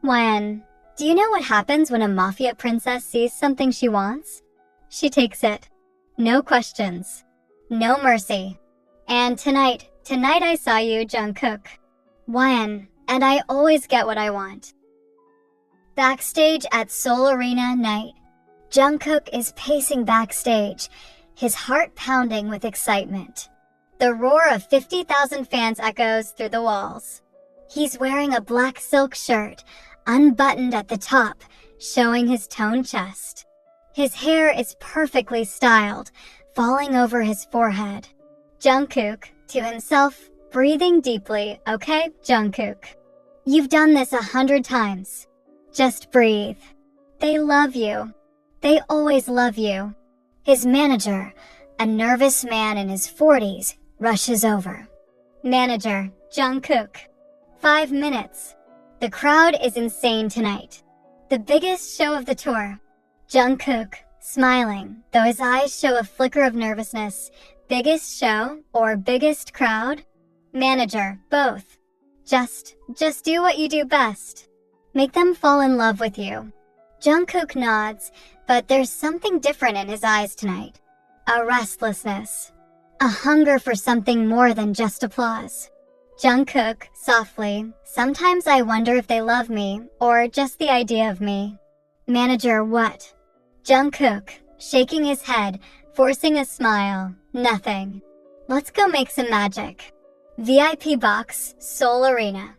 When? Do you know what happens when a mafia princess sees something she wants? She takes it. No questions. No mercy. And tonight I saw you, Jungkook. When? And I always get what I want. Backstage at Seoul Arena night. Jungkook is pacing backstage, his heart pounding with excitement. The roar of 50,000 fans echoes through the walls. He's wearing a black silk shirt, unbuttoned at the top, showing his toned chest. His hair is perfectly styled, falling over his forehead. Jungkook, to himself, breathing deeply, okay, Jungkook? You've done this 100 times. Just breathe. They love you. They always love you. His manager, a nervous man in his 40s, rushes over. Manager, Jungkook. 5 minutes. The crowd is insane tonight. The biggest show of the tour. Jungkook, smiling, though his eyes show a flicker of nervousness. Biggest show or biggest crowd? Manager, both. Just do what you do best. Make them fall in love with you. Jungkook nods, but there's something different in his eyes tonight. A restlessness. A hunger for something more than just applause. Jungkook, softly, sometimes I wonder if they love me, or just the idea of me. Manager, what? Jungkook, shaking his head, forcing a smile, nothing. Let's go make some magic. VIP box, Seoul Arena.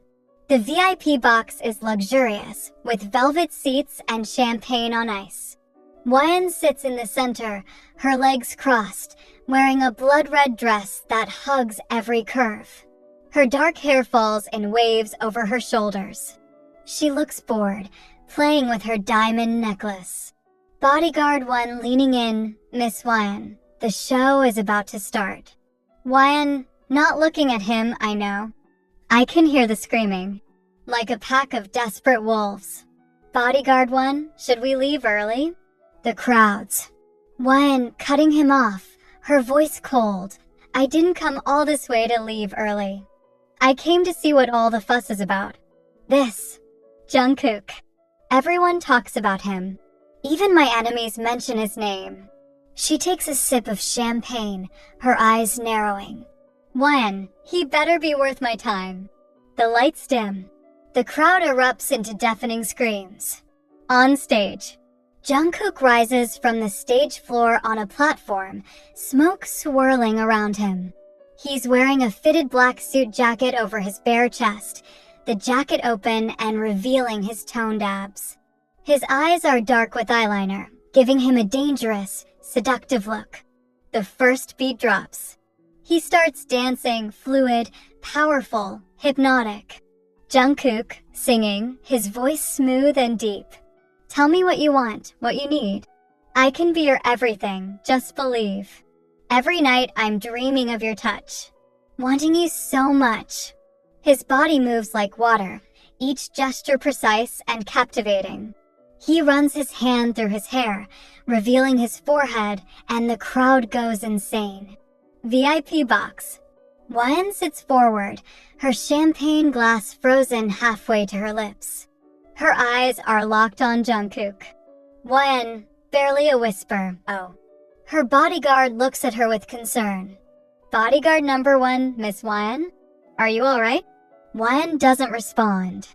The VIP box is luxurious, with velvet seats and champagne on ice. Wyan sits in the center, her legs crossed, wearing a blood-red dress that hugs every curve. Her dark hair falls in waves over her shoulders. She looks bored, playing with her diamond necklace. Bodyguard 1 leaning in, Miss Wyan, the show is about to start. Wyan, not looking at him, I know. I can hear the screaming. Like a pack of desperate wolves. Bodyguard 1, should we leave early? The crowds. Wyan cutting him off, her voice cold. I didn't come all this way to leave early. I came to see what all the fuss is about. This. Jungkook. Everyone talks about him. Even my enemies mention his name. She takes a sip of champagne, her eyes narrowing. Wyan, he better be worth my time. The lights dim. The crowd erupts into deafening screams. On stage. Jungkook rises from the stage floor on a platform, smoke swirling around him. He's wearing a fitted black suit jacket over his bare chest, the jacket open and revealing his toned abs. His eyes are dark with eyeliner, giving him a dangerous, seductive look. The first beat drops. He starts dancing, fluid, powerful, hypnotic. Jungkook, singing, his voice smooth and deep. Tell me what you want, what you need. I can be your everything, just believe. Every night I'm dreaming of your touch, wanting you so much. His body moves like water, each gesture precise and captivating. He runs his hand through his hair, revealing his forehead, and the crowd goes insane. VIP box. Wyan sits forward, her champagne glass frozen halfway to her lips. Her eyes are locked on Jungkook. Wyan, barely a whisper, oh. Her bodyguard looks at her with concern. Bodyguard number 1, Miss Wyan? Are you alright? Wyan doesn't respond.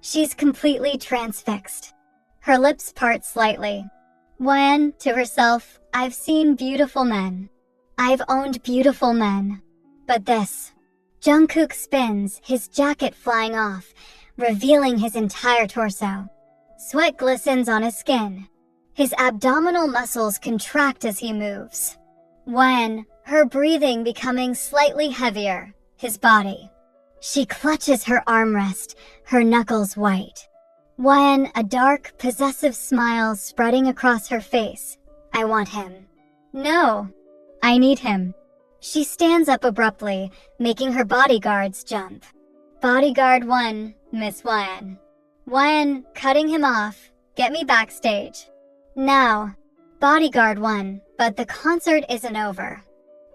She's completely transfixed. Her lips part slightly. Wyan, to herself, I've seen beautiful men. I've owned beautiful men. But this. Jungkook spins, his jacket flying off, revealing his entire torso. Sweat glistens on his skin. His abdominal muscles contract as he moves. Wyan, her breathing becoming slightly heavier, his body. She clutches her armrest, her knuckles white. Wyan, a dark, possessive smile spreading across her face. I want him. No, I need him. She stands up abruptly, making her bodyguards jump. Bodyguard 1, Miss Wyan. Wyan, cutting him off. Get me backstage. Now. Bodyguard 1, but the concert isn't over.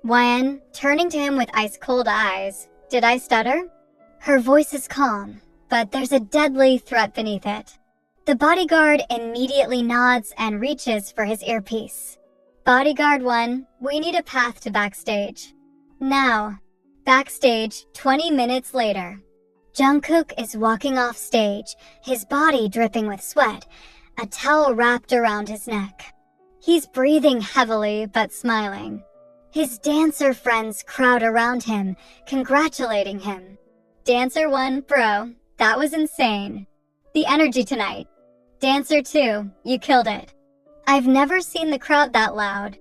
Wyan, turning to him with ice-cold eyes. Did I stutter? Her voice is calm. but there's a deadly threat beneath it. The bodyguard immediately nods and reaches for his earpiece. Bodyguard 1, we need a path to backstage. Now. Backstage, 20 minutes later. Jungkook is walking off stage, his body dripping with sweat, a towel wrapped around his neck. He's breathing heavily but smiling. His dancer friends crowd around him, congratulating him. Dancer 1, bro, that was insane. The energy tonight. Dancer 2, you killed it. I've never seen the crowd that loud.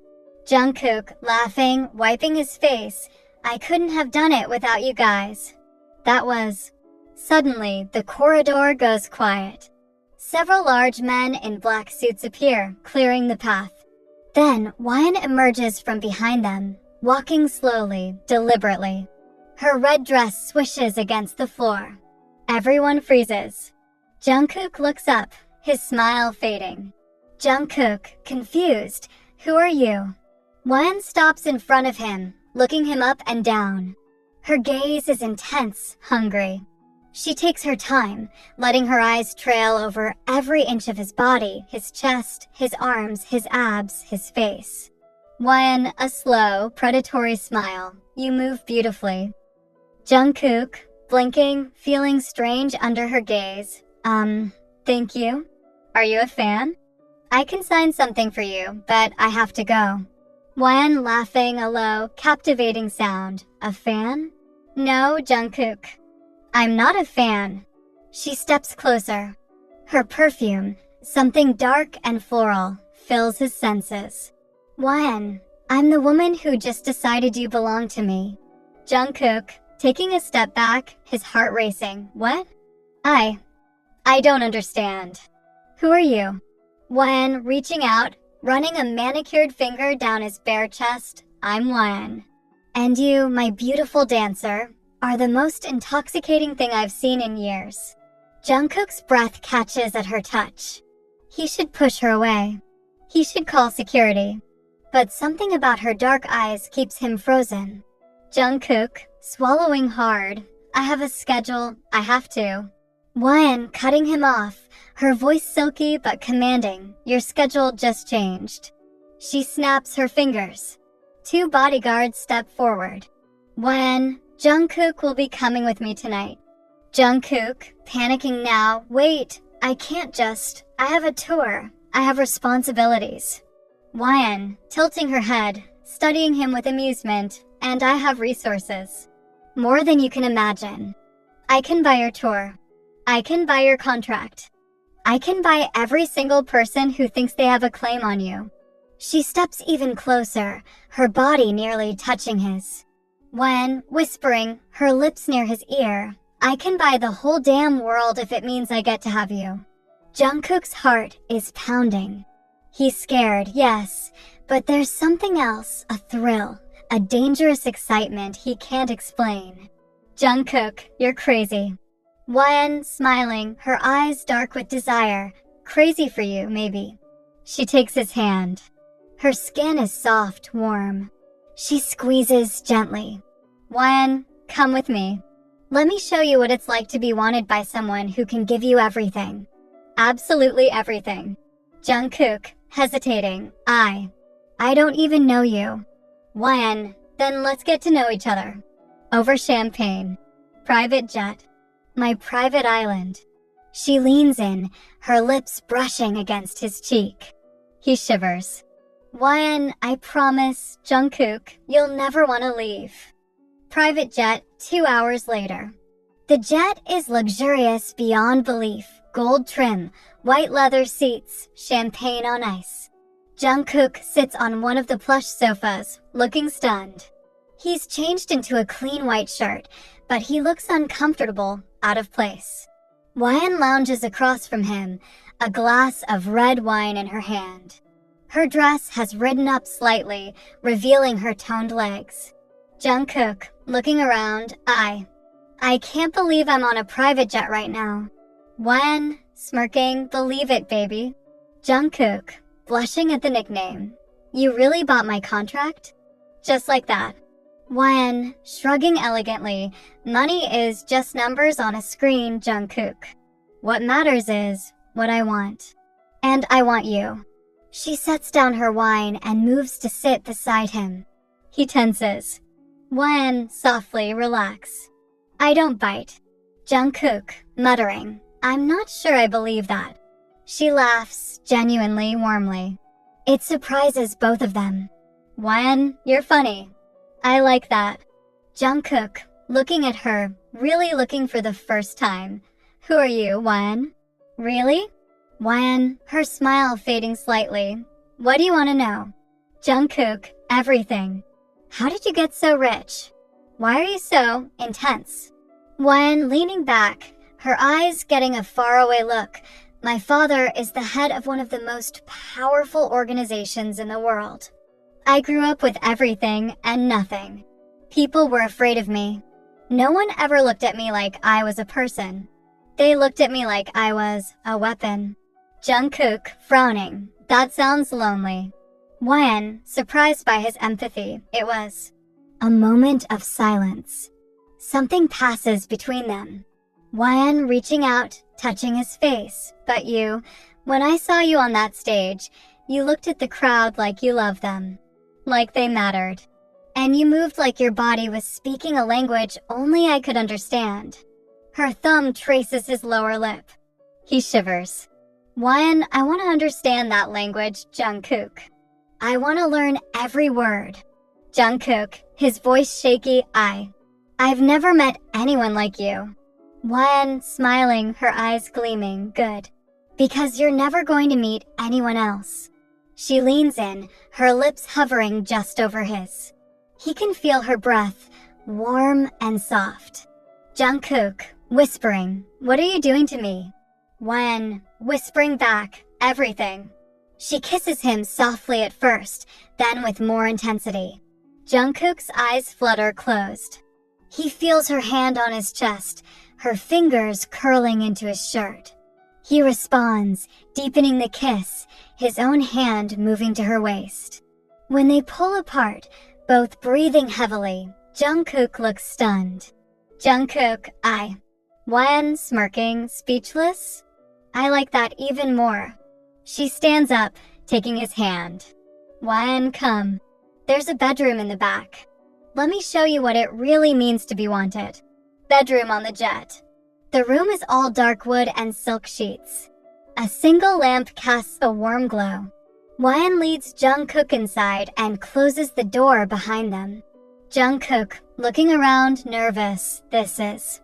Jungkook, laughing, wiping his face. I couldn't have done it without you guys. That was... Suddenly, the corridor goes quiet. Several large men in black suits appear, clearing the path. Then, Wyan emerges from behind them, walking slowly, deliberately. Her red dress swishes against the floor. Everyone freezes. Jungkook looks up, his smile fading. Jungkook, confused. Who are you? Wyan stops in front of him, looking him up and down. Her gaze is intense, hungry. She takes her time, letting her eyes trail over every inch of his body, his chest, his arms, his abs, his face. Wyan, a slow, predatory smile. You move beautifully. Jungkook, blinking, feeling strange under her gaze. Thank you. Are you a fan? I can sign something for you, but I have to go. Wyan laughing, a low, captivating sound. A fan? No, Jungkook. I'm not a fan. She steps closer. Her perfume, something dark and floral, fills his senses. Wyan, I'm the woman who just decided you belong to me. Jungkook, taking a step back, his heart racing. What? I don't understand. Who are you? Wyan, reaching out, running a manicured finger down his bare chest. I'm Wyan. And you, my beautiful dancer, are the most intoxicating thing I've seen in years. Jungkook's breath catches at her touch. He should push her away. He should call security. But something about her dark eyes keeps him frozen. Jungkook, swallowing hard. I have a schedule, I have to. Wyan, cutting him off, her voice silky but commanding. Your schedule just changed. She snaps her fingers. Two bodyguards step forward. Wyan, Jungkook will be coming with me tonight. Jungkook, panicking now. Wait, I can't just. I have a tour. I have responsibilities. Wyan, tilting her head, studying him with amusement. And I have resources. More than you can imagine. I can buy your tour. I can buy your contract. I can buy every single person who thinks they have a claim on you. She steps even closer, her body nearly touching his. When, whispering, her lips near his ear, I can buy the whole damn world if it means I get to have you. Jungkook's heart is pounding. He's scared, yes, but there's something else, a thrill, a dangerous excitement he can't explain. Jungkook, you're crazy. Wyan, smiling, her eyes dark with desire. Crazy for you, maybe. She takes his hand. Her skin is soft, warm. She squeezes gently. Wyan, come with me. Let me show you what it's like to be wanted by someone who can give you everything. Absolutely everything. Jungkook, hesitating. I don't even know you. Wyan, then let's get to know each other. Over champagne. Private jet. My private island. She leans in, her lips brushing against his cheek. He shivers. Wyan, I promise, Jungkook, you'll never want to leave. Private jet, 2 hours later. The jet is luxurious beyond belief. Gold trim, white leather seats, champagne on ice. Jungkook sits on one of the plush sofas, looking stunned. He's changed into a clean white shirt, but he looks uncomfortable, out of place. Wyan lounges across from him, a glass of red wine in her hand. Her dress has ridden up slightly, revealing her toned legs. Jungkook, looking around, I can't believe I'm on a private jet right now. Wyan, smirking, believe it, baby. Jungkook, blushing at the nickname. You really bought my contract? Just like that. When, shrugging elegantly, money is just numbers on a screen, Jungkook. What matters is what I want. And I want you. She sets down her wine and moves to sit beside him. He tenses. When, softly, relax. I don't bite. Jungkook, muttering, I'm not sure I believe that. She laughs, genuinely, warmly. It surprises both of them. When, you're funny. I like that. Jungkook, looking at her, really looking for the first time. Who are you, When? Really? When, her smile fading slightly. What do you want to know? Jungkook, everything. How did you get so rich? Why are you so intense? When, leaning back, her eyes getting a faraway look, my father is the head of one of the most powerful organizations in the world. I grew up with everything and nothing. People were afraid of me. No one ever looked at me like I was a person. They looked at me like I was a weapon. Jungkook, frowning. That sounds lonely. When, surprised by his empathy, it was a moment of silence. Something passes between them. When, reaching out, touching his face. But you, when I saw you on that stage, you looked at the crowd like you loved them. Like they mattered. And you moved like your body was speaking a language only I could understand. Her thumb traces his lower lip. He shivers. When, I want to understand that language, Jungkook. I want to learn every word. Jungkook, his voice shaky, I've never met anyone like you. When, smiling, her eyes gleaming, good. Because you're never going to meet anyone else. She leans in, her lips hovering just over his. He can feel her breath, warm and soft. Jungkook, whispering, what are you doing to me? When, whispering back, everything. She kisses him softly at first, then with more intensity. Jungkook's eyes flutter closed. He feels her hand on his chest, her fingers curling into his shirt. He responds, deepening the kiss, his own hand moving to her waist. When they pull apart, both breathing heavily, Jungkook looks stunned. Jungkook, When, smirking, speechless? I like that even more. She stands up, taking his hand. When, come. There's a bedroom in the back. Let me show you what it really means to be wanted. Bedroom on the jet. The room is all dark wood and silk sheets. A single lamp casts a warm glow. When leads Jungkook inside and closes the door behind them. Jungkook, looking around, nervous, this is.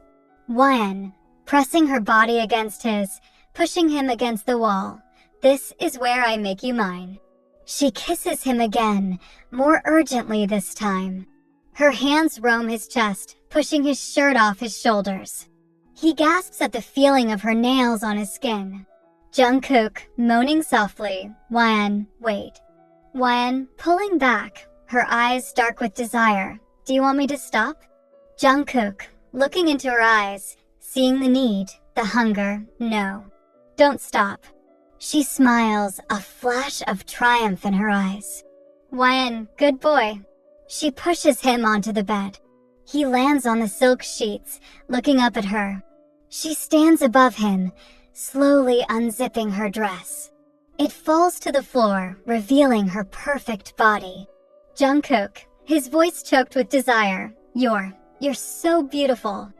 When, pressing her body against his, pushing him against the wall. This is where I make you mine. She kisses him again, more urgently this time. Her hands roam his chest, pushing his shirt off his shoulders. He gasps at the feeling of her nails on his skin. Jungkook, moaning softly, When, wait. When, pulling back, her eyes dark with desire. Do you want me to stop? Jungkook, looking into her eyes, seeing the need, the hunger, no. Don't stop. She smiles, a flash of triumph in her eyes. When, good boy. She pushes him onto the bed. He lands on the silk sheets, looking up at her. She stands above him, slowly unzipping her dress. It falls to the floor, revealing her perfect body. Jungkook, his voice choked with desire. You're so beautiful.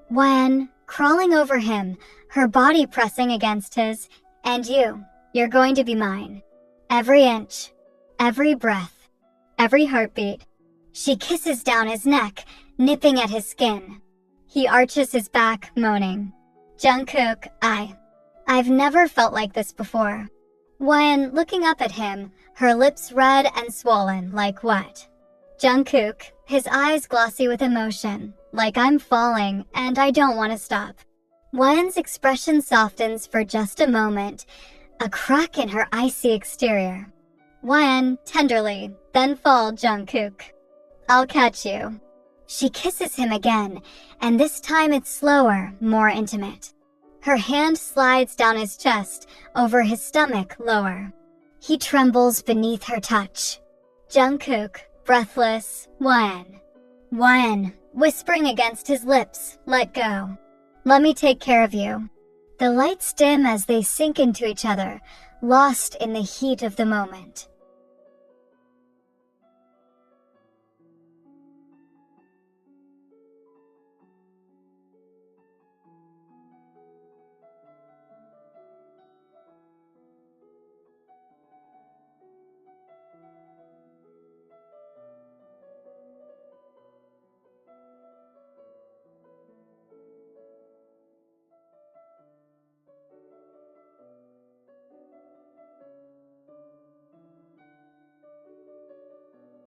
When, crawling over him, her body pressing against his, and you're going to be mine. Every inch, every breath, every heartbeat. She kisses down his neck, nipping at his skin. He arches his back, moaning. Jungkook, I've never felt like this before. When, looking up at him, her lips red and swollen, like what? Jungkook, his eyes glossy with emotion, like I'm falling and I don't want to stop. Wen's expression softens for just a moment, a crack in her icy exterior. Wen, tenderly, then fall, Jungkook. I'll catch you. She kisses him again, and this time it's slower, more intimate. Her hand slides down his chest, over his stomach, lower. He trembles beneath her touch. Jungkook, breathless, Wen. YN, whispering against his lips, let go. Let me take care of you. The lights dim as they sink into each other, lost in the heat of the moment.